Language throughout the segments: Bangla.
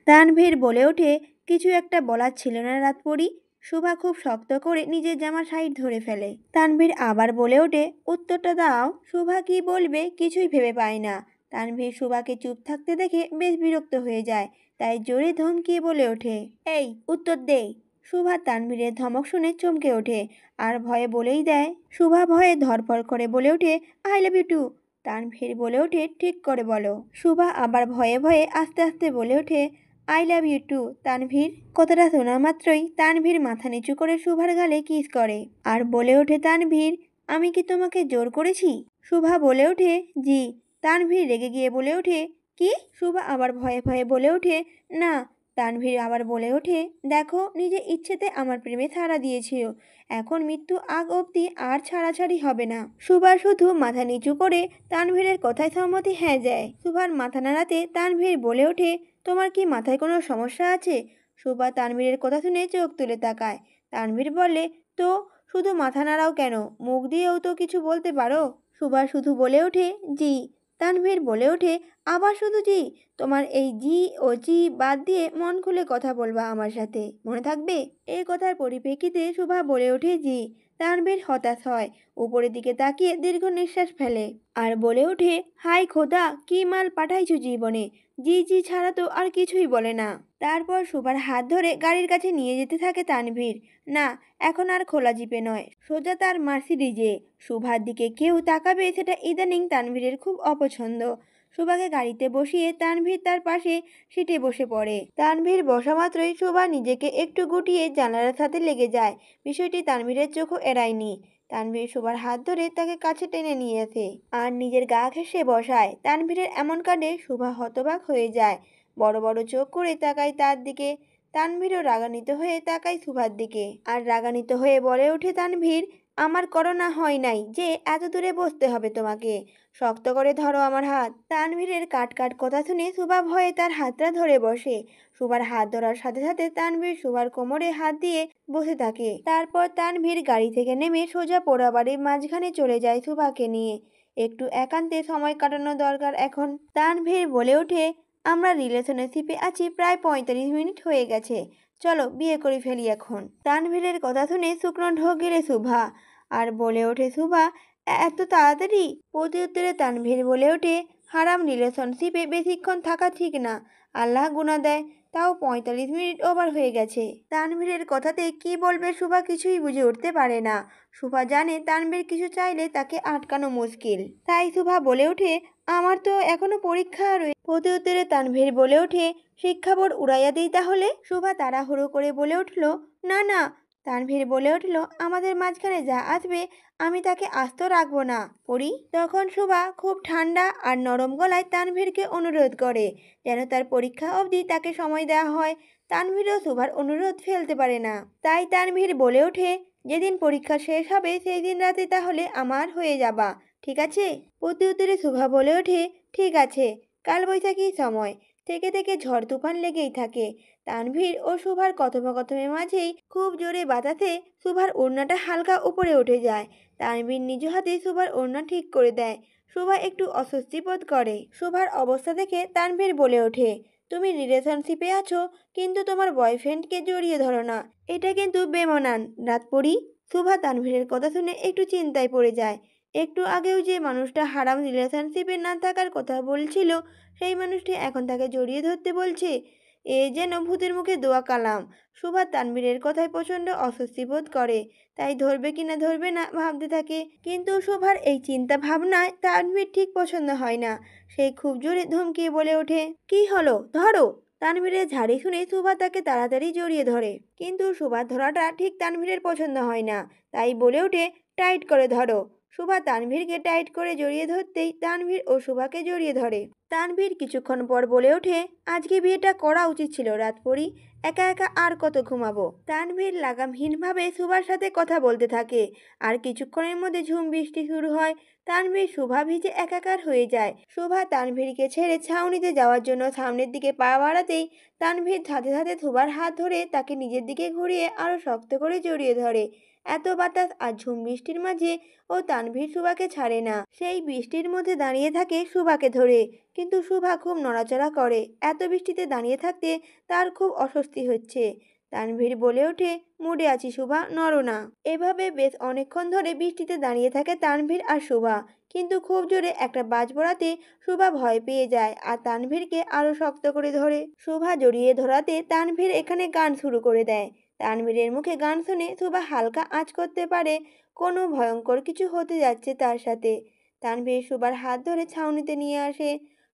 তানভীর বলে ওঠে, কিছু একটা বলার ছিল না রাতপরি? শুভা খুব শক্ত করে নিজের জামার সাইড ধরে ফেলে। তানভীর আবার বলে ওঠে, উত্তরটা দাও। শুভা কি বলবে কিছুই ভেবে পায় না। তানভীর শুভাকে চুপ থাকতে দেখে বেশ বিরক্ত হয়ে যায়, তাই জোরে ধমকিয়ে বলে ওঠে, এই উত্তর দে। শুভা তানভীরের ধমক শুনে চমকে ওঠে আর ভয়ে বলেই দেয়। শুভা ভয়ে ধরপড় করে বলে ওঠে, I love you too. Tanvir বলে ওঠে, ঠিক করে বলো। শুভা আবার ভয়ে ভয়ে আস্তে আস্তে বলে ওঠে, I love you too Tanvir. কথাটা শোনা মাত্রই তানভীর মাথা নিচু করে শুভার গালে কিস করে আর বলে ওঠে, তানভীর আমি কি তোমাকে জোর করেছি? শুভা বলে ওঠে, জি। তানভীর রেগে গিয়ে বলে ওঠে, কি? শুভা আবার ভয়ে ভয়ে বলে ওঠে, না। তানভীর আবার বলে ওঠে, দেখো নিজের ইচ্ছেতে আমার প্রেমে সাড়া দিয়েছিল, এখন মৃত্যু আগ অবধি আর ছাড়াছাড়ি হবে না। শুভা শুধু মাথা নিচু করে তানভীরের কথায় সম্মতি হ্যাঁ যায়। শুভার মাথা নাড়াতে তানভীর বলে ওঠে, তোমার কি মাথায় কোনো সমস্যা আছে? শুভা তানভীরের কথা শুনে চোখ তুলে তাকায়। তানভীর বলে, তো শুধু মাথা নাড়াও কেন, মুখ দিয়েও তো কিছু বলতে পারো। শুভা শুধু বলে ওঠে, জি। তানভীর বলে ওঠে, আবার শুধু জি? তোমার এই জি ও জি বাদ দিয়ে মন খুলে কথা বলবা আমার সাথে, মনে থাকবে? এই কথার পরিপ্রেক্ষিতে শুভা বলে ওঠে, জি। তানভীর হতাশ হয়, উপরের দিকে তাকিয়ে দীর্ঘ নিঃশ্বাস ফেলে আর বলে ওঠে, হাই খোদা, কি মাল পাঠাইছো জীবনে! জি জি ছাড়া তো আর কিছুই বলে না। তারপর শুভার হাত ধরে গাড়ির কাছে নিয়ে যেতে থাকে তানভীর। না, এখন আর খোলা জিপে নয়, সোজা তার মার্সিডিজে। শুভার দিকে কেউ তাকাবে সেটা ইদানিং তানভীরের খুব অপছন্দ। শুভাকে গাড়িতে বসিয়ে তানভীর তার পাশে সিটে বসে পড়ে। তানভীর বসা মাত্রই শুভা নিজেকে একটু গুটিয়ে জানালার সাথে লেগে যায়। বিষয়টি তানভীরের চোখও এড়ায়নি। তানভীর শুভার হাত ধরে তাকে কাছে টেনে নিয়ে আসে আর নিজের গা ঘেঁষে বসায়। তানভীরের এমন কাণ্ডে শুভা হতবাক হয়ে যায়, বড় বড় চোখ করে তাকায় তার দিকে। তানভীরও রাগান্বিত হয়ে তাকায় শুভার দিকে আর রাগান্বিত হয়ে বলে ওঠে, তানভীর আমার করোনা হয় নাই যে এত দূরে বসতে হবে তোমাকে, শক্ত করে ধরো আমার হাত। তানভীরের কাট কাট কথা শুনে শুভা ভয়ে তার হাতটা ধরে বসে। শুভার হাত ধরার সাথে সাথে তানভীর শুভার কোমরে হাত দিয়ে বসে থাকে। তারপর তানভীর গাড়ি থেকে নেমে সোজা পোড়াবাড়ির মাঝখানে চলে যায় শুভাকে নিয়ে। একটু একান্তে সময় কাটানো দরকার এখন। তানভীর বলে ওঠে, আমরা রিলেশনশিপে আছি প্রায় 45 মিনিট হয়ে গেছে, চলো বিয়ে করে ফেলি এখন। তানভীরের কথা শুনে শুকনো ঢোক গেলে শুভা আর বলে ওঠে, শুভা এত তাড়াতাড়ি? প্রতি উত্তরে তানভীর বলে ওঠে, হারাম রিলেশনশিপে বেশিক্ষণ থাকা ঠিক না, আল্লাহ গুনাহ দেয়। তাও 45 মিনিট ওভার হয়ে গেছে। তানভীরের কথাতে কি বলবে শুভা কিছুই বুঝে উঠতে পারে না। শুভা জানে তানভীর কিছু চাইলে তাকে আটকানো মুশকিল, তাই শুভা বলে ওঠে, আমার তো এখনো পরীক্ষা রয়েছে। প্রতি উত্তরে তানভীর বলে ওঠে, শিক্ষা বোর্ড উড়াইয়া দিই তাহলে? শুভা তাড়াহুড়ো করে বলে উঠল, না না। তানভীর বলে উঠল, আমাদের মাঝখানে যা আসবে আমি তাকে আস্ত রাখবো না পড়ি। তখন শুভা খুব ঠান্ডা আর নরম গলায় তানভীরকে অনুরোধ করে যেন তার পরীক্ষা অবধি তাকে সময় দেওয়া হয়। তানভীরও শুভার অনুরোধ ফেলতে পারে না, তাই তানভীর বলে ওঠে, যেদিন পরীক্ষা শেষ হবে সেই দিন রাতে তাহলে আমার হয়ে যাবা, ঠিক আছে? প্রতি উত্তরে শুভা বলে ওঠে, ঠিক আছে। কালবৈশাখীর সময়, থেকে থেকে ঝড় তুফান লেগেই থাকে। তানভীর ও শুভার কথোপকথনের মাঝেই খুব জোরে বাতাসে শুভার ওড়নাটা হালকা উপরে উঠে যায়। তানভীর নিজ হাতে শুভার ওড়না ঠিক করে দেয়। শুভা একটু অস্বস্তি বোধ করে। শুভার অবস্থা দেখে তানভীর বলে ওঠে, তুমি রিলেশনশিপে আছো কিন্তু তোমার বয়ফ্রেন্ডকে জড়িয়ে ধরো না, এটা কিন্তু বেমানান রাতপরি। শুভা তানভীরের কথা শুনে একটু চিন্তায় পড়ে যায়। একটু আগেও যে মানুষটা হারাম রিলেশনশিপে না থাকার কথা বলছিল সেই মানুষটি এখন তাকে জড়িয়ে ধরতে বলছে, এ যেন ভূতের মুখে দোয়া কালাম। শুভা তানভীরের কথায় প্রচণ্ড অস্বস্তি বোধ করে, তাই ধরবে কিনা ধরবে না ভাবতে থাকে। কিন্তু শুভার এই চিন্তা ভাবনায় তানভীর ঠিক পছন্দ হয় না। সে খুব জোরে ধমকিয়ে বলে ওঠে, কি হলো, ধরো। তানভীরের ঝাড়ি শুনে শুভা তাকে তাড়াতাড়ি জড়িয়ে ধরে, কিন্তু শুভার ধরাটা ঠিক তানভীরের পছন্দ হয় না, তাই বলে ওঠে, টাইট করে ধরো। শুভা তানভীরকে টাইট করে জড়িয়ে ধরতেই তানভীর ও শুভাকে জড়িয়ে ধরে। তানভীর কিছুক্ষণ পর বলে ওঠে, আজকে বিয়েটা করা উচিত ছিল রাতপরি, একা একা আর কত ঘুমাবো। তানভীর লাগামহীনভাবে শুভার সাথে কথা বলতে থাকে আর কিছুক্ষণের মধ্যে ঝুম বৃষ্টি শুরু হয়। তানভীর শুভা ভিজে একাকার হয়ে যায়। শুভা তানভীরকে ছেড়ে ছাউনিতে যাওয়ার জন্য সামনের দিকে পা বাড়াতেই তানভীর ধাতে ধাতে শুভার হাত ধরে তাকে নিজের দিকে ঘুরিয়ে আরো শক্ত করে জড়িয়ে ধরে। এত বাতাস আর ঝুম বৃষ্টির মাঝে ও তানভীর সুভাকে ছাড়ে না। সেই বৃষ্টির মধ্যে দাঁড়িয়ে থাকে সুভাকে ধরে, কিন্তু সুভা খুব নড়াচড়া করে। এত বৃষ্টিতে দাঁড়িয়ে থাকতে তার খুব অস্বস্তি হচ্ছে। তানভীর বলে ওঠে, মুডে আছি সুভা, নড়ো না। এভাবে বেশ অনেকক্ষণ ধরে বৃষ্টিতে দাঁড়িয়ে থাকে তানভীর আর সুভা, কিন্তু খুব জোরে একটা বাজ পড়াতে সুভা ভয় পেয়ে যায় আর তানভীরকে আরো শক্ত করে ধরে। সুভা জড়িয়ে ধরাতে তানভীর এখানে গান শুরু করে দেয়। তানভীরের মুখে গান শুনে সুভা হালকা আঁচ করতে পারে কোনো ভয়ঙ্কর কিছু হতে যাচ্ছে তার সাথে। তানভীর সুভার হাত ধরে ছাউনিতে নিয়ে আসে।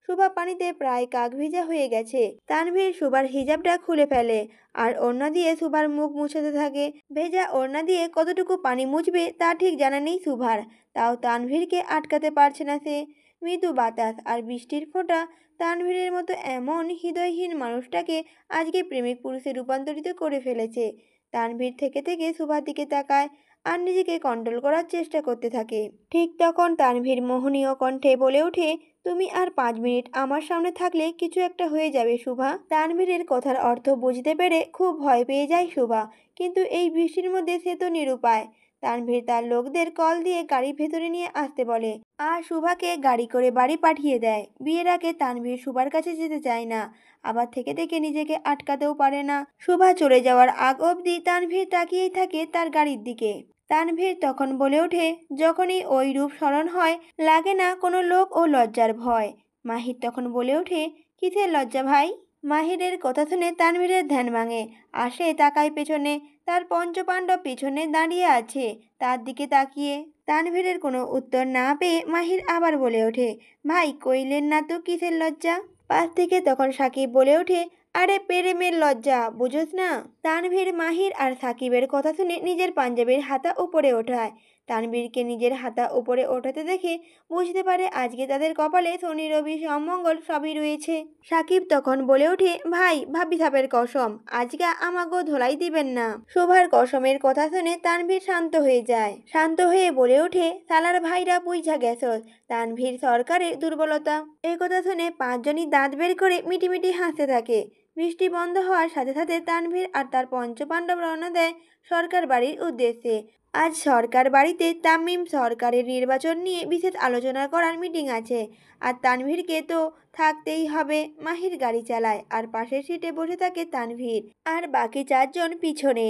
সুভা পানিতে প্রায় কাক ভিজা হয়ে গেছে। তানভীর সুভার হিজাবটা খুলে ফেলে আর ওড়না দিয়ে সুভার মুখ মুছাতে থাকে। ভেজা ওড়না দিয়ে কতটুকু পানি মুছবে তা ঠিক জানা নেই সুভার, তাও তানভীরকে আটকাতে পারছে না সে। মৃদু বাতাস আর বৃষ্টির ফোঁটা তানভীরের মতো এমন হৃদয়হীন মানুষটাকে আজকে প্রেমিক পুরুষে রূপান্তরিত করে ফেলেছে। তানভীর থেকে থেকে সুভার দিকে তাকায় আর নিজেকে কন্ট্রোল করার চেষ্টা করতে থাকে। ঠিক তখন তানভীর মোহনীয় কণ্ঠে বলে ওঠে, তুমি আর 5 মিনিট আমার সামনে থাকলে কিছু একটা হয়ে যাবে শুভা। তানভীরের কথার অর্থ বুঝতে পেরে খুব ভয় পেয়ে যায় শুভা, কিন্তু এই বৃষ্টির মধ্যে সে তো নিরুপায়। তানভীর তার লোকদের কল দিয়ে গাড়ি ভেতরে নিয়ে আসতে বলে আর শুভাকে গাড়ি করে বাড়ি পাঠিয়ে দেয়। বিয়ের আগে তানভীর শুভার কাছে যেতে চায় না, আবার থেকে থেকে নিজেকে আটকাতেও পারে না। শুভা চলে যাওয়ার আগ অবধি তানভীর তাকিয়েই থাকে তার গাড়ির দিকে। তানভীর তখন বলে ওঠে, যখনই ওই রূপ স্মরণ হয় লাগে না কোনো লোক ও লজ্জার ভয়। মাহির তখন বলে ওঠে, কিসের লজ্জা ভাই? মাহিরের কথা শুনে তানভীরের ধ্যান ভাঙে। আসে তাকায় পেছনে, তার পঞ্চপাণ্ডব পিছনে দাঁড়িয়ে আছে তার দিকে তাকিয়ে। তানভীরের কোনো উত্তর না পেয়ে মাহির আবার বলে ওঠে, ভাই কইলেন না তো কিসের লজ্জা? পাশ থেকে তখন সাকিব বলে ওঠে, আরে প্রেমের লজ্জা, বুঝোস না? তানভীর মাহির আর সাকিবের কথা শুনে নিজের পাঞ্জাবির হাতা উপরে ওঠায়। তানভীরকে নিজের হাতা উপরে ওঠাতে দেখে বুঝতে পারে আজকে তাদের কপালে শনি রবি মঙ্গল সবই রয়েছে। সাকিব তখন বলে ওঠে, ভাই ভাবি সাপের কসম, আজকে আমাগো ধোলাই দিবেন না। শোভার কসমের কথা শুনে তানভীর শান্ত হয়ে যায়। শান্ত হয়ে বলে ওঠে, সালার ভাইরা বুঝা গেছস তানভীর সরকারের দুর্বলতা। এই কথা শুনে 5জনই দাঁত বের করে মিটিমিটি হাসতে থাকে। বৃষ্টি বন্ধ হওয়ার সাথে সাথে তানভীর আর তার পঞ্চপাণ্ডব রওনা দেয় সরকার বাড়ির উদ্দেশ্যে। আজ সরকার বাড়িতে তামিম সরকারের নির্বাচন নিয়ে বিশেষ আলোচনা করার মিটিং আছে, আর তানভীরকে তো থাকতেই হবে। মাহির গাড়ি চালায় আর পাশের সিটে বসে থাকে তানভীর আর বাকি 4জন পিছনে।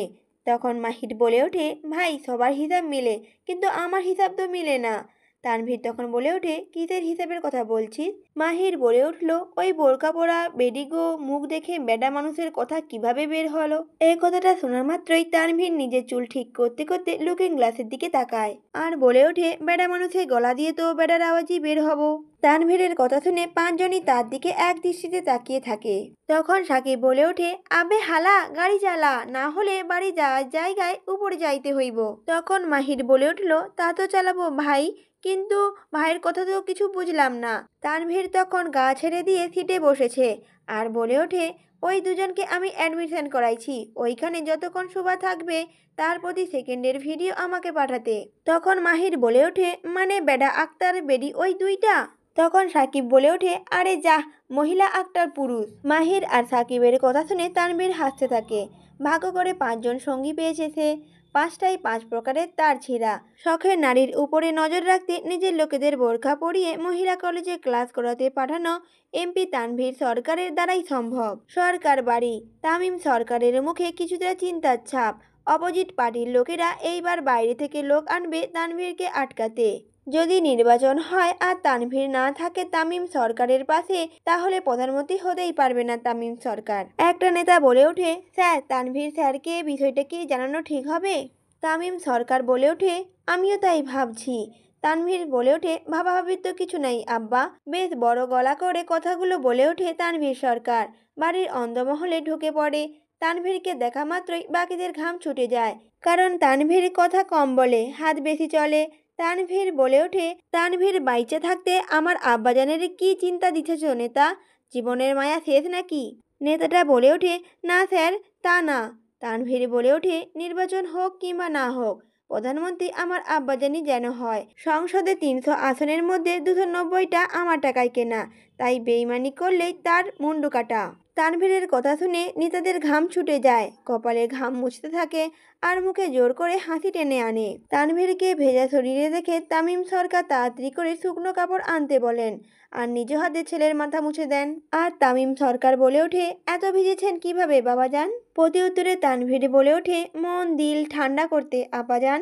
তখন মাহির বলে ওঠে, ভাই সবার হিসাব মিলে, কিন্তু আমার হিসাব তো মিলে না। তানভীর তখন বলে ওঠে, কিসের হিসাবের কথা বলছিস? মাহির বলে উঠল, ওই বোরকা পরা বেডিগো মুখ দেখে বেডা মানুষের কথা কিভাবে বের হলো? এই কথাটা শোনা মাত্রই তানভীর নিজের চুল ঠিক করতে করতে লুকিং গ্লাসের দিকে তাকায় আর বলে ওঠে, বেডা মানুষের গলা দিয়ে তো বেডার আওয়াজই বের হব। তানভীরের কথা শুনে 5জনই তার দিকে এক দৃষ্টিতে তাকিয়ে থাকে। তখন সাকিব বলে ওঠে, আবে হালা গাড়ি চালা, না হলে বাড়ি যাওয়ার জায়গায় উপরে যাইতে হইব। তখন মাহির বলে উঠল, তা তো চালাবো ভাই, কিন্তু ভাইয়ের কথা তো কিছু বুঝলাম না। তানভীর তখন গা ছেড়ে দিয়ে সিটে বসেছে আর বলে ওঠে, ওই দুজনকে আমি অ্যাডমিশন করাইছি, ওইখানে যতক্ষণ শোভা থাকবে তার প্রতি সেকেন্ডের ভিডিও আমাকে পাঠাতে। তখন মাহির বলে ওঠে, মানে বেডা আক্তার বেডি ওই দুইটা? তখন সাকিব বলে ওঠে, আরে যাহ, মহিলা আক্তার পুরুষ। মাহির আর সাকিবের কথা শুনে তানভীর হাসতে থাকে। ভাগ্য করে 5জন সঙ্গী পেয়েছে সে, 5টাই 5 প্রকারের তার ছেঁড়া। শখের নারীর উপরে নজর রাখতে নিজের লোকেদের বোরখা পরিয়ে মহিলা কলেজে ক্লাস করাতে পাঠানো এমপি তানভীর সরকারের দ্বারাই সম্ভব। সরকার বাড়ি, তামিম সরকারের মুখে কিছুটা চিন্তার ছাপ। অপোজিট পার্টির লোকেরা এইবার বাইরে থেকে লোক আনবে তানভীরকে আটকাতে। যদি নির্বাচন হয় আর তানভীর না থাকে তামিম সরকারের পাশে, তাহলে প্রধানমন্ত্রী হতেই পারবে না তামিম সরকার। একটা নেতা বলে ওঠে, স্যার তানভীর স্যারকে বিষয়টা কি জানানো ঠিক হবে? তামিম সরকার বলে ওঠে, আমিও তাই ভাবছি। তানভীর বলে ওঠে, ভাবাভাবির তো কিছু নাই আব্বা। বেশ বড় গলা করে কথাগুলো বলে ওঠে তানভীর সরকার। বাড়ির অন্দরমহলে ঢুকে পড়ে। তানভীরকে দেখা মাত্রই বাকিদের ঘাম ছুটে যায়, কারণ তানভীর কথা কম বলে, হাত বেশি চলে। তানভীর বলে ওঠে, তানভীর বাইচে থাকতে আমার আব্বাজানের কি চিন্তা দিতেছ নেতা? জীবনের মায়া শেষ নাকি? নেতাটা বলে ওঠে, না স্যার, তা না। তানভীর বলে ওঠে, নির্বাচন হোক কিংবা না হোক, প্রধানমন্ত্রী আমার আব্বাজানি যেন হয়। সংসদে 300 আসনের মধ্যে 290টা আমার টাকায় কেনা। তাই বেইমানি করলেই তার মুন্ডু কাটা। তানভীরের কথা শুনে নিতাদের ঘাম ছুটে যায়, কপালে ঘাম মুছতে থাকে আর মুখে জোর করে হাসি টেনে আনে। তানভীরকে ভেজা শরীরে দেখে তামিম সরকার তাড়াতাড়ি করে শুকনো কাপড় আনতে বলেন আর নিজ হাতে ছেলের মাথা মুছে দেন। আর তামিম সরকার বলে ওঠে, এত ভিজেছেন কিভাবে বাবাজান? প্রতি উত্তরে তানভীর বলে ওঠে, মন দিল ঠান্ডা করতে আপাজান।